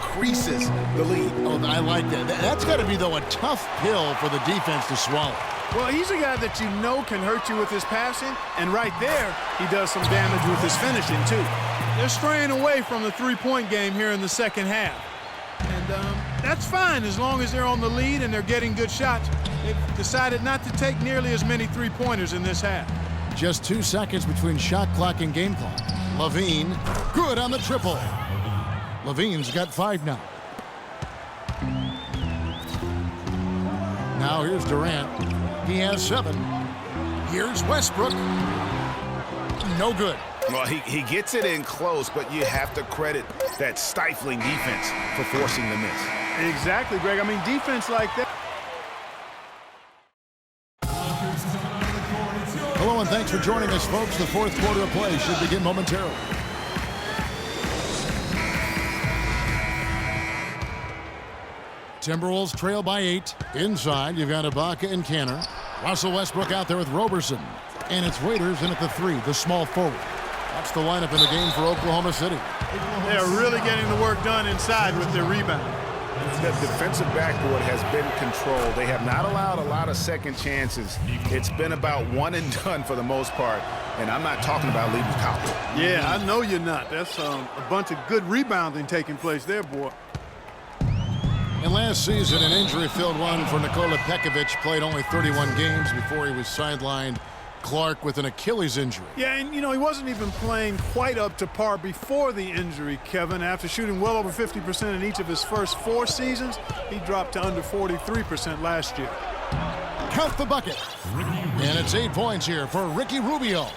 increases the lead. Oh, I like that. That's got to be, though, a tough pill for the defense to swallow. Well, he's a guy that you know can hurt you with his passing, and right there, he does some damage with his finishing, too. They're straying away from the three-point game here in the second half. And that's fine as long as they're on the lead and they're getting good shots. They've decided not to take nearly as many three-pointers in this half. Just 2 seconds between shot clock and game clock. Levine, good on the triple. Levine's got 5 now. Now here's Durant. He has 7. Here's Westbrook. No good. Well, he gets it in close, but you have to credit that stifling defense for forcing the miss. Exactly, Greg. I mean, defense like that. Hello and thanks for joining us, folks. The fourth quarter of play should begin momentarily. Timberwolves trail by 8. Inside, you've got Ibaka and Canner. Russell Westbrook out there with Roberson. And it's Waiters in at the 3, the small forward. That's the lineup in the game for Oklahoma City. They're really getting the work done inside with their rebound. The defensive backboard has been controlled. They have not allowed a lot of second chances. It's been about one and done for the most part. And I'm not talking about leaving Cowboy. Yeah, I know you're not. That's a bunch of good rebounding taking place there, boy. And last season, an injury-filled one for Nikola Pekovic. Played only 31 games before he was sidelined. Clark with an Achilles injury. Yeah, and, you know, he wasn't even playing quite up to par before the injury, Kevin. After shooting well over 50% in each of his first 4 seasons, he dropped to under 43% last year. Count the bucket. And it's 8 points here for Ricky Rubio.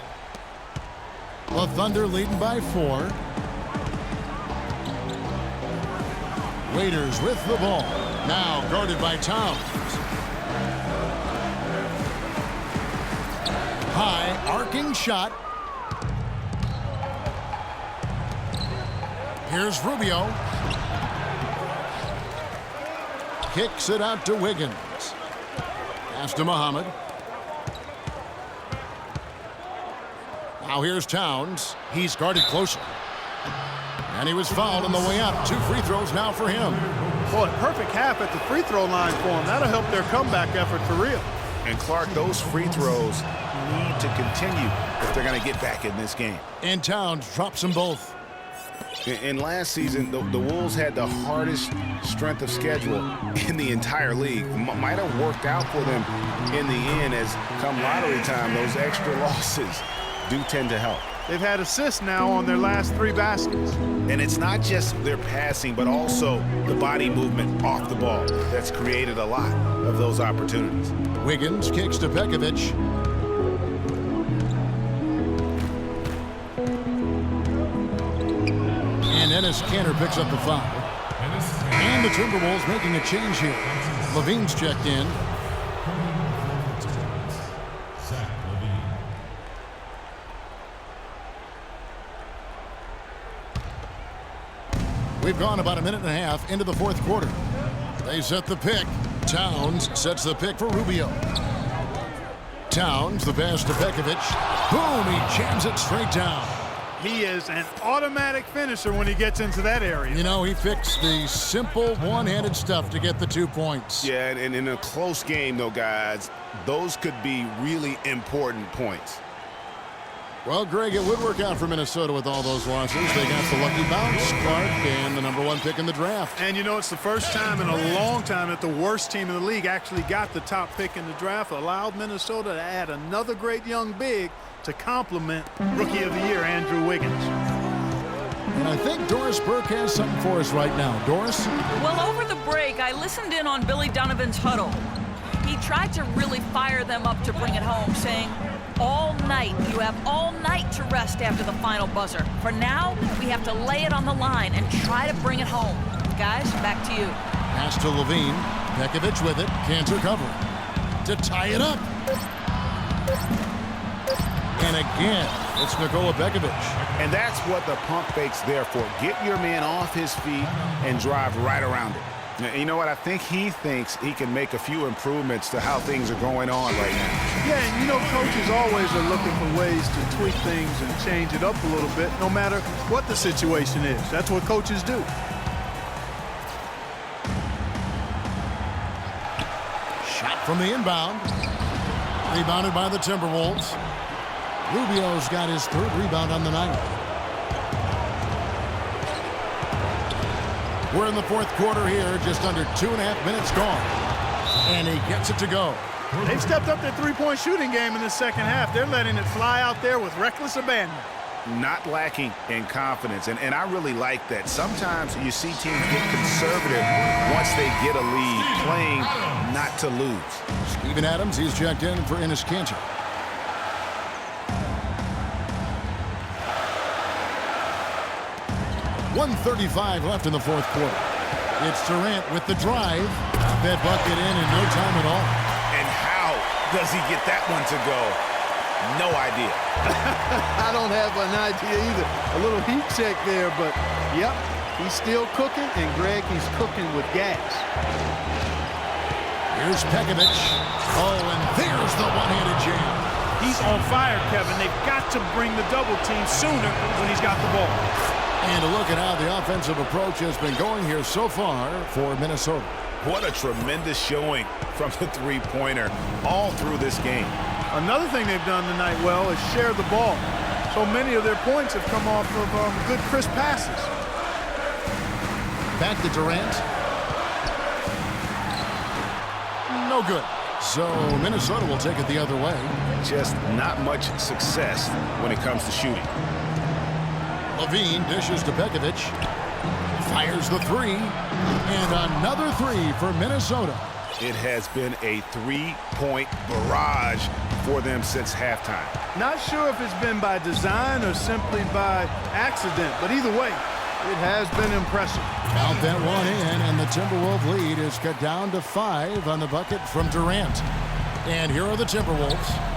The Thunder leading by 4. Waiters with the ball. Now guarded by Towns. High arcing shot. Here's Rubio. Kicks it out to Wiggins. Pass to Muhammad. Now here's Towns. He's guarded closer. And he was fouled on the way up. 2 free throws now for him. Boy, perfect half at the free throw line for him. That'll help their comeback effort for real. And Clark, those free throws need to continue if they're going to get back in this game. And Towns drops them both. In last season, the Wolves had the hardest strength of schedule in the entire league. Might have worked out for them in the end, as come lottery time, those extra losses do tend to help. They've had assists now on their last 3 baskets. And it's not just their passing, but also the body movement off the ball that's created a lot of those opportunities. Wiggins kicks to Pekovic. And Enes Kanter picks up the foul. And the Timberwolves making a change here. Levine's checked in. We've gone about a minute and a half into the fourth quarter. They set the pick. Towns sets the pick for Rubio. Towns, the pass to Pekovic. Boom, he jams it straight down. He is an automatic finisher when he gets into that area. You know, he picks the simple one-handed stuff to get the 2 points. Yeah, and in a close game, though, guys, those could be really important points. Well, Greg, it would work out for Minnesota with all those losses. They got the lucky bounce, Clark, and the #1 pick in the draft. And, you know, it's the first time in a long time that the worst team in the league actually got the top pick in the draft, allowed Minnesota to add another great young big to complement Rookie of the Year, Andrew Wiggins. And I think Doris Burke has something for us right now. Doris? Well, over the break, I listened in on Billy Donovan's huddle. He tried to really fire them up to bring it home, saying, all night, you have all night to rest after the final buzzer. For now, we have to lay it on the line and try to bring it home. Guys, back to you. Pass to Levine. Pekovic with it. Cantor covering. To tie it up. And again, it's Nikola Pekovic. And that's what the pump fake's there for. Get your man off his feet and drive right around it. Now, you know what? I think he thinks he can make a few improvements to how things are going on right now. Yeah, and you know, coaches always are looking for ways to tweak things and change it up a little bit, no matter what the situation is. That's what coaches do. from the inbound. Rebounded by the Timberwolves. Rubio's got his 3rd rebound on the night. We're in the 4th quarter here, just under 2.5 minutes gone. And he gets it to go. They've stepped up their three-point shooting game in the second half. They're letting it fly out there with reckless abandon. Not lacking in confidence, and I really like that. Sometimes you see teams get conservative once they get a lead, playing not to lose. Steven Adams, he's checked in for Enes Kanter. .135 left in the 4th quarter. It's Durant with the drive. Got that bucket in no time at all. And how does he get that one to go? No idea. I don't have an idea either. A little heat check there, but yep, he's still cooking, and Greg, he's cooking with gas. Here's Pekovic. Oh, and there's the one-handed jam. He's on fire, Kevin. They've got to bring the double team sooner when he's got the ball. And a look at how the offensive approach has been going here so far for Minnesota. What a tremendous showing from the three-pointer all through this game. Another thing they've done tonight well is share the ball. So many of their points have come off of good, crisp passes. Back to Durant. No good. So Minnesota will take it the other way. Just not much success when it comes to shooting. Levine dishes to Pekovic. Fires the 3. And another 3 for Minnesota. It has been a 3-point barrage for them since halftime. Not sure if it's been by design or simply by accident, but either way, it has been impressive. Count that one in, and the Timberwolves lead is cut down to 5 on the bucket from Durant. And here are the Timberwolves.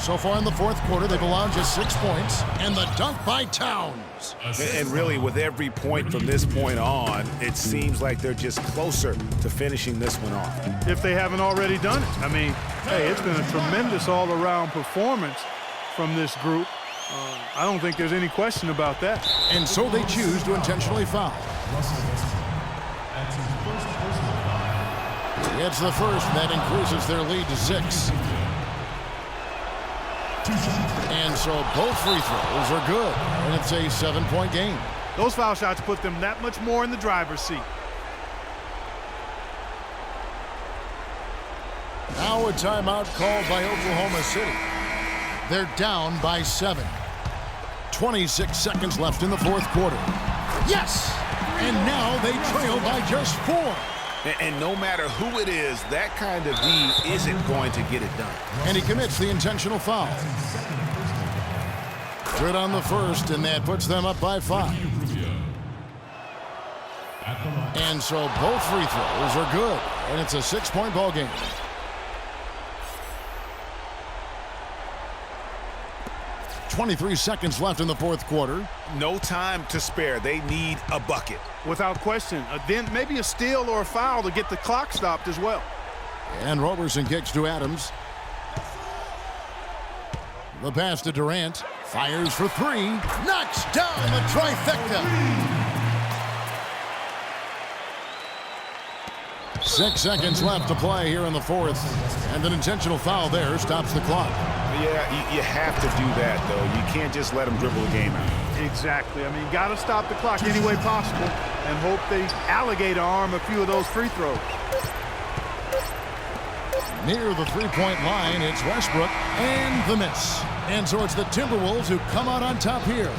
So far in the 4th quarter, they've allowed just 6 points, and the dunk by Towns. And really, with every point from this point on, it seems like they're just closer to finishing this one off. If they haven't already done it. I mean, hey, it's been a tremendous all-around performance from this group. I don't think there's any question about that. And so they choose to intentionally foul. It's the first, and that increases their lead to 6. And so both free throws are good, and it's a 7-point game. Those foul shots put them that much more in the driver's seat. Now a timeout called by Oklahoma City. They're down by 7. 26 seconds left in the 4th quarter. Yes! And now they trail by just 4. And no matter who it is, that kind of D isn't going to get it done. And he commits the intentional foul. Good on the first, and that puts them up by 5. And so both free throws are good, and it's a 6-point ball game. .23 seconds left in the 4th quarter. No time to spare. They need a bucket. Without question. Then maybe a steal or a foul to get the clock stopped as well. And Roberson kicks to Adams. The pass to Durant. Fires for 3. Knocks down the trifecta. 6 seconds left to play here in the 4th. And an intentional foul there stops the clock. Yeah, you have to do that, though. You can't just let them dribble the game out. Exactly. I mean, got to stop the clock any way possible and hope they alligator arm a few of those free throws. Near the three-point line, it's Westbrook and the miss. And so it's the Timberwolves who come out on top here.